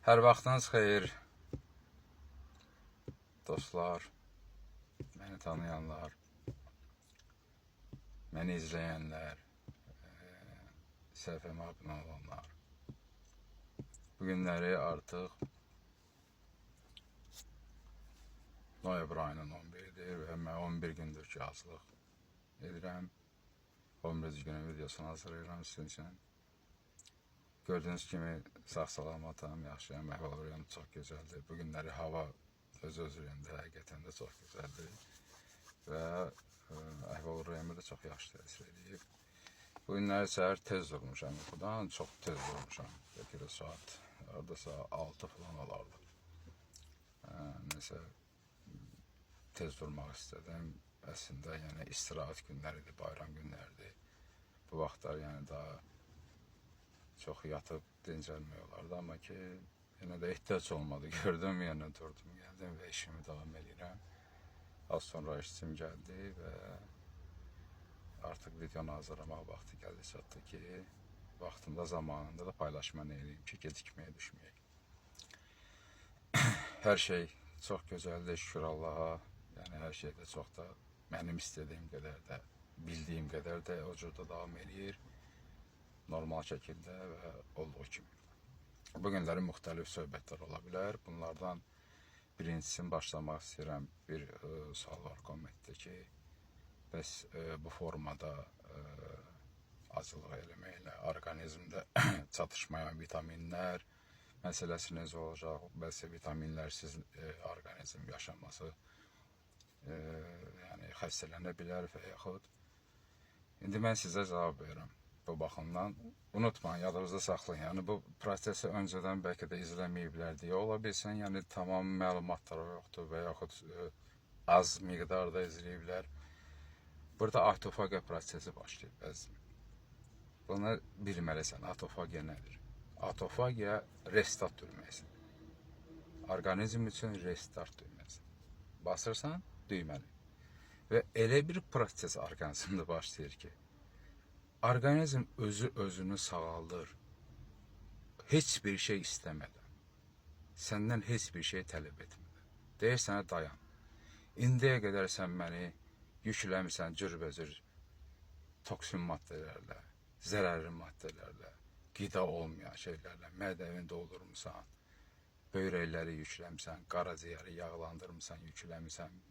Hər vaxtınız xeyir, dostlar, məni tanıyanlar, məni izləyənlər, səhifəmə abunə olanlar. Bugünləri artıq noyabr ayının 11-dir və mən 11 gündür ki, hazırlıq edirəm. 11-ci günün videosunu hazırlayıram sizin üçün. Gördüğünüz kimi sağ-salamatam, yaxşıyam, əhval-ruhiyyəm çox gözəldir. Bugünləri hava öz-özlüyündə həqiqətən də çox gözəldir və əhval-ruhiyyəmə də çox yaxşı təsir edib. Bugünləri səhər tez durmuşam yuxudan, çox tez durmuşam. Belki də saat oradasa 6 falan olardı. Nəsə tez durmaq istədim. Əslində, yəni istirahat günləridir, bayram günləridir. Bu vaxtlar yəni daha çox yatıb dincəlmək olardı, amma ki, yenə də ehtiyac olmadı. Gördüm, yenə durdum, gəldim və işimi davam edirəm. Az sonra işçim gəldi və artıq videonu hazırlamaq vaxtı gəldi, çatdı ki, vaxtında, zamanında da paylaşma eləyim ki, gecikməyə düşməyək. Hər şey çox gözəldir, şükür Allaha. Yəni, hər şey də çox da mənim istədiyim qədər də, bildiyim qədər də o cürdə davam edir. Normal şəkildə və olduğu kimi. Bugünləri müxtəlif söhbətlər ola bilər. Bunlardan birincisini başlamaq istəyirəm. Bir sual var kommentdə ki, bəs bu formada acılıq eləməklə orqanizmdə çatışmayan vitaminlər məsələsi necə olacaq? Bəs vitaminlərsiz orqanizm yaşaması yəni xəstələnə bilər və yaxud. İndi mən sizə cavab verirəm. Bu baxımdan unutmayın, yadınızda saxlayın. Yəni bu prosesi öncədən bəlkə də izləməyiblər deyə ola bilsin. Yəni tamam məlumatları yoxdur və yaxud az miqdarda izləyiblər. Burada autofagiya prosesi başlayıb bəzən. Bunu bilməlisən. Autofagiya nədir? Autofagiya restart düyməsidir. Orqanizm üçün restart düyməsi. Basırsan düyməni. Və elə bir proses orqanizmdə başlayır ki, orqanizm özünü sağaldır. Heç bir şey istəmədən. Səndən heç bir şey tələb etmədən. Deyir sənə dayan. İndiyə qədər sən məni yükləmirsən cürbəcür toksin maddələrlə, zərərli maddələrlə, qida olmayan şeylərlə, mədəvini doldurmuşsan, böyrəkləri yükləmirsən, qaraciyəri yağlandırmısan, yükləmirsən,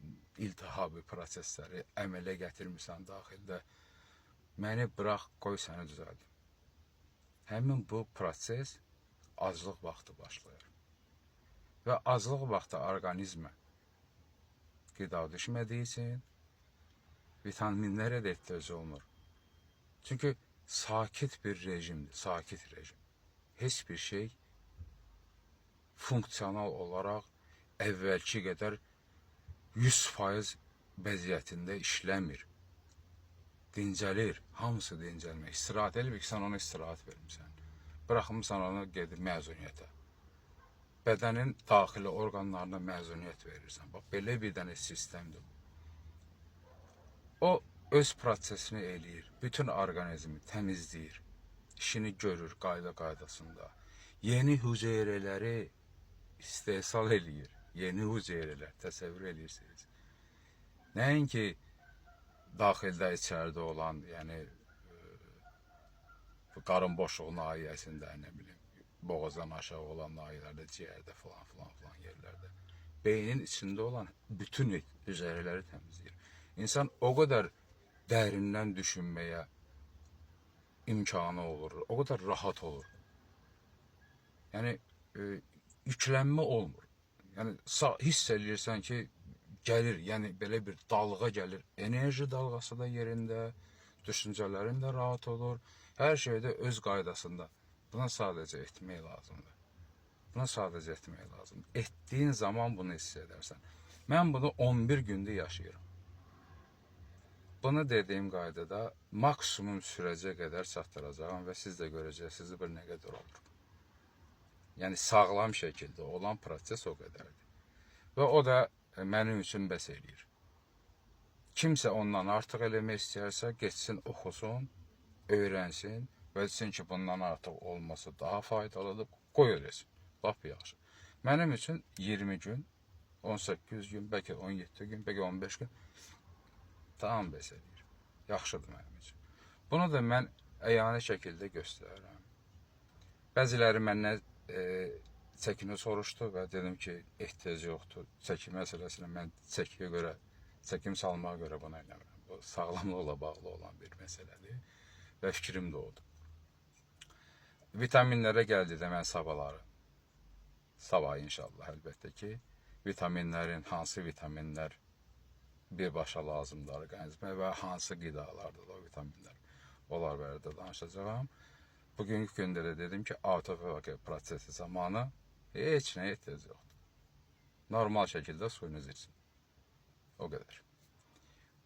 iltihabi prosesləri əmələ gətirmirsən daxildə. Məni bırax, qoy səni düzəldim. Həmin bu proses aclıq vaxtı başlayır. Və aclıq vaxtı orqanizmə qida düşmədiyi üçün vitaminlərə də ehtiyac olunur. Çünki sakit bir rejimdir, sakit rejim. Heç bir şey funksional olaraq əvvəlki qədər 100% vəziyyətində işləmir. Dincəlir, hamısı dincəlmək. İstirahat elbir ki, sən ona istirahat vermirsən. Bıraxmısan onu gedir məzuniyyətə. Bədənin daxili orqanlarına məzuniyyət verirsən. Bax, belə bir dənə sistemdir bu. O, öz prosesini eləyir. Bütün orqanizmi təmizləyir. İşini görür qaydasında. Yeni hüceyrələri istehsal eləyir. Yeni hüceyrələr, təsəvvür edirsiniz. Nəinki daxildə, içəridə olan, yəni qarın boşluğu nahiyəsində, nə bilim, boğazdan aşağı olan nahiyələrdə, ciyərdə filan yerlərdə. Beynin içində olan bütün hüceyrələri təmizləyir. İnsan o qədər dərindən düşünməyə imkanı olur, o qədər rahat olur. Yəni, yüklənmə olmur. Yəni, hiss edirsən ki, gəlir, yəni belə bir dalğa gəlir. Enerji dalğası da yerində, düşüncələrin də rahat olur. Hər şey də öz qaydasında. Buna sadəcə etmək lazımdır. Buna sadəcə etmək lazımdır. Etdiyin zaman bunu hiss edərsən. Mən bunu 11 gündə yaşayıram. Bunu dediyim qaydada maksimum sürəcə qədər çatdıracağım və siz də görəcəksiniz bir nə qədər olur. Yəni sağlam şəkildə olan proses o qədərdir. Və o da mənim üçün bəs eləyir. Kimsə ondan artıq eləmək istəyərsə, geçsin, oxusun, öyrənsin və desin ki, bundan artıq olması daha faydalıdır, qoy eləsin. Lap yaxşı. Mənim üçün 20 gün, 18 gün, bəlkə 17 gün, bəlkə 15 gün tamam bəs edir. Yaxşıdır mənim üçün. Bunu da mən əyani şəkildə göstərirəm. Bəziləri məndən çəkini soruşdu və dedim ki, ehtiyac yoxdur. Çəki məsələsində mən çəkiyə görə, çəkim salmağa görə buna eləmirəm. Bu sağlamlıqla bağlı olan bir məsələdir və fikrim də odur. Vitaminlərə gəldi də mən sabahları. Sabah inşallah əlbəttə ki, vitaminlərin, hansı vitaminlər birbaşa lazımdır orqanizmə və hansı qidalardır o vitaminlər. Onlar barədə danışacağam. Bugünkü gündə də dedim ki, autofagi prosesi zamanı heç nəyə ehtiyac yoxdur. Normal şəkildə suyunuzu için. O qədər.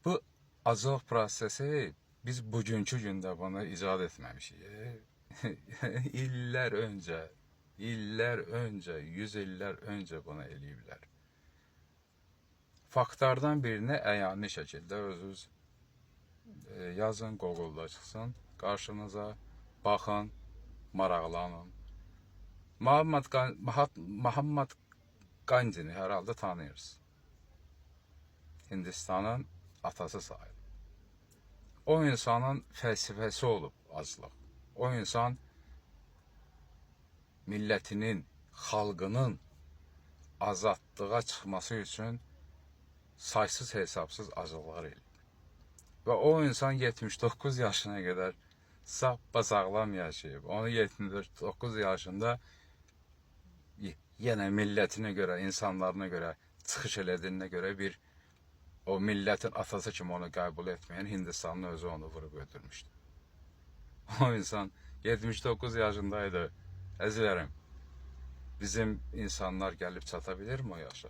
Bu acılıq prosesi biz bugünkü gündə bunu icad etməmişik. İllər öncə, 100 illər öncə bunu eləyiblər. Faktlardan birini əyani şəkildə özünüz yazın, Google'da çıxsın, qarşınıza, baxın, maraqlanın. Mahatma Gandhini hər halda tanıyırsınız. Hindistanın atası sayılır. O insanın fəlsəfəsi olub aclıq. O insan millətinin, xalqının azadlığa çıxması üçün saysız hesapsız acılar eləyib. Və o insan 79 yaşına qədər sağlam yaşayıb. Onu 79 yaşında yenə millətinə görə, insanlarına görə, çıxış elədiyinə görə bir o millətin atası kimi onu qəbul etməyən Hindistanın özü onu vurub öldürmüşdü. O insan 79 yaşındaydı. Əzizlərim, bizim insanlar gəlib çata bilirmi o yaşa?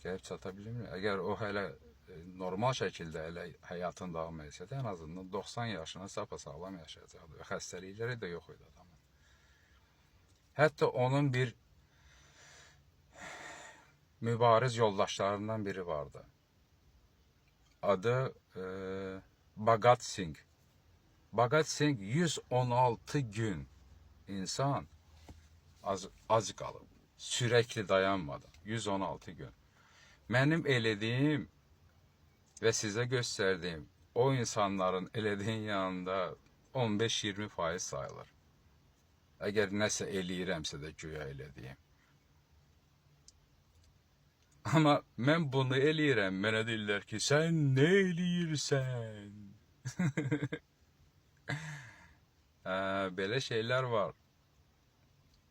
Gəlib çata bilirmi? Əgər o hələ normal şəkildə elə həyatın davam etsəydi, ən azından 90 yaşına sapasağlam yaşayacaqdı və xəstəlikləri də yox idi adamın. Hətta onun bir mübariz yoldaşlarından biri vardı. Adı Bhagat Singh. Bhagat Singh 116 gün insan ac qalıb, sürəkli dayanmadan, 116 gün. Mənim elədiyim və sizə göstərdiyim o insanların elədiyin yanında 15-20% sayılır. Əgər nəsə eləyirəmsə də güya elədiyim. Amma mən bunu eləyirəm, mənə deyirlər ki, sən nə eləyirsən? Belə şeylər var.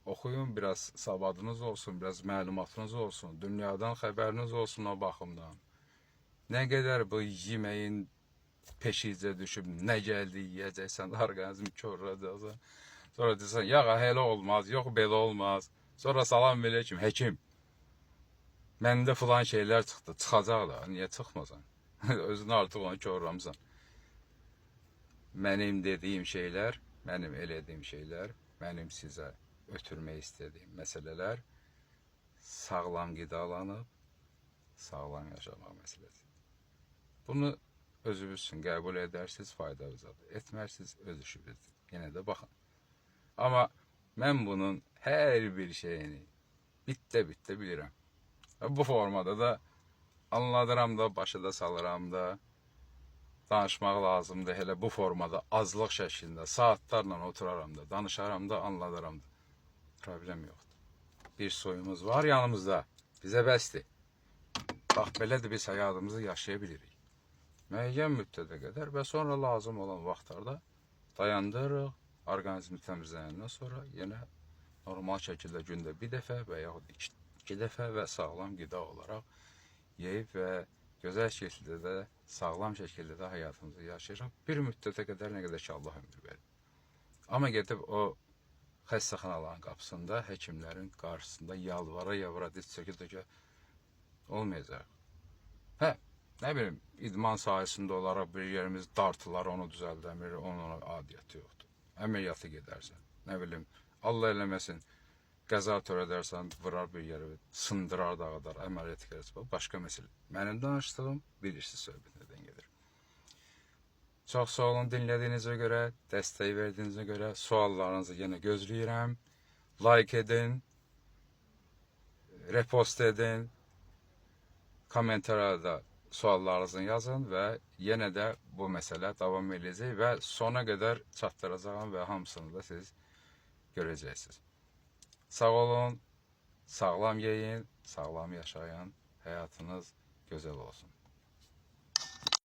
Oxuyun, biraz savadınız olsun, biraz məlumatınız olsun, dünyadan xəbəriniz olsun o baxımdan. Nə qədər bu yeməyin peşicə düşüb, nə gəldi yiyəcəksən, orqanizm körləcəksən. Sonra deyirsən, yağa elə olmaz, yox belə olmaz. Sonra salam verək kim, həkim. Məndə filan şeylər çıxdı, çıxacaq da, niyə çıxmasan? Özünü artıq onu körləmsən. Mənim dediyim şeylər, mənim elədiyim şeylər, mənim sizə ötürmək istədiyim məsələlər sağlam qidalanıb, sağlam yaşamaq məsələsi. Bunu özünüz üçün qəbul edərsiniz, faydanızadır. Etmərsiniz, öz işinizdir. Yenə də baxın. Amma mən bunun hər bir şeyini bitdə bilirəm. Bu formada da anladıram da, başı da salıram da, danışmaq lazımdır. Hele bu formada azlıq şəklində saatlarla oturaram da, danışaram da, anladıram da. Problem yoxdur. Bir soyumuz var yanımızda. Bizə bəsdir. Bax, belədir biz həyatımızı yaşaya bilirik. Müəyyən müddətə qədər və sonra lazım olan vaxtlarda dayandırırıq. Orqanizmi təmizləyəndən sonra yenə normal şəkildə gündə bir dəfə və yaxud iki dəfə və sağlam qida olaraq yeyib və gözəl şəkildə də, sağlam şəkildə də həyatımızı yaşayırıq. Bir müddətə qədər nə qədər ki Allah ömür verir. Amma gedib o xəstəxanaların qapısında, həkimlərin qarşısında yalvara diz çəkə olmayacaq. Hə, nə bilim, idman sahəsində olaraq bir yerimiz dartılar, onu düzəldəmir, onun adiyyəti yoxdur. Əməliyyatı gedərsən, nə bilim, Allah eləməsin, qəza törədərsən, vurar bir yeri, sındırar, dağıdar, əməliyyat gedərsən, başqa məsələ. Mənim danışdığım bilirsiniz söhbət nədən gedir. Çox sağ olun dinlədiyinizə görə, dəstək verdiyinizə görə, suallarınızı yenə gözləyirəm. like edin, repost edin, komentarlarda suallarınızı yazın və yenə də bu məsələ davam edəcək və sona qədər çatdıracağım və hamısını da siz görəcəksiniz. Sağ olun, sağlam yeyin, sağlam yaşayın, həyatınız gözəl olsun.